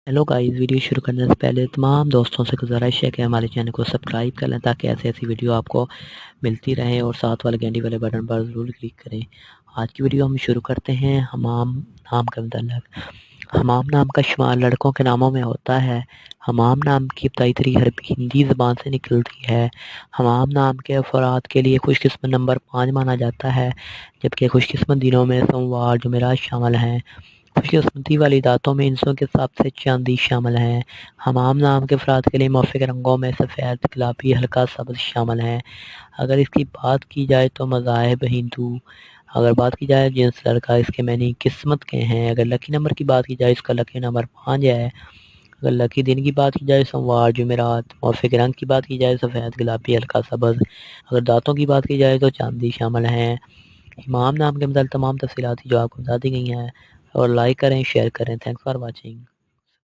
Hello guys, video शुरू करने से पहले तमाम दोस्तों से गुजारिश है कि हमारे चैनल को सब्सक्राइब कर लें ताकि ऐसी वीडियो आपको मिलती रहें और साथ वाले घंटी वाले बटन पर ज़रूर क्लिक करें। आज की वीडियो हम शुरू करते हैं हमाम नाम के मतलब। हमाम नाम का शुमार लड़कों के नामों में होता है। हमाम नाम की इब्तदाई तरीक अरबी हिंदी ज़बान से निकलती है। हमाम नाम के अफराद के लिए खुशकिस्मत नंबर 5 माना जाता है, जबकि खुशकिस्मत दिनों में सोमवार जुमेरात शामिल हैं। खुशकिस्मती वाली दातों में इंसों के हिसाब से चांदी शामिल है। हमाम नाम के अफराद के लिए मौफिक रंगों में सफ़ेद, गुलाबी, हल्का सब्ज़ शामिल है। अगर इसकी बात की जाए तो मज़ाहिब हिंदू। अगर बात की जाए जिस लड़का इसके मैंने किस्मत के हैं। अगर लकी नंबर की बात की जाए इसका लकी नंबर 5 है। अगर लकी दिन की बात की जाए सोमवार जुमेरात। मौफिक रंग की बात की जाए सफ़ेद, गुलाबी, हल्का सब्ज़। अगर दांतों की बात की जाए तो चांदी शामिल है। इमाम नाम के मतलब तमाम तफसीलात जो आपको बता दी गई हैं। और लाइक करें, शेयर करें। Thanks for watching.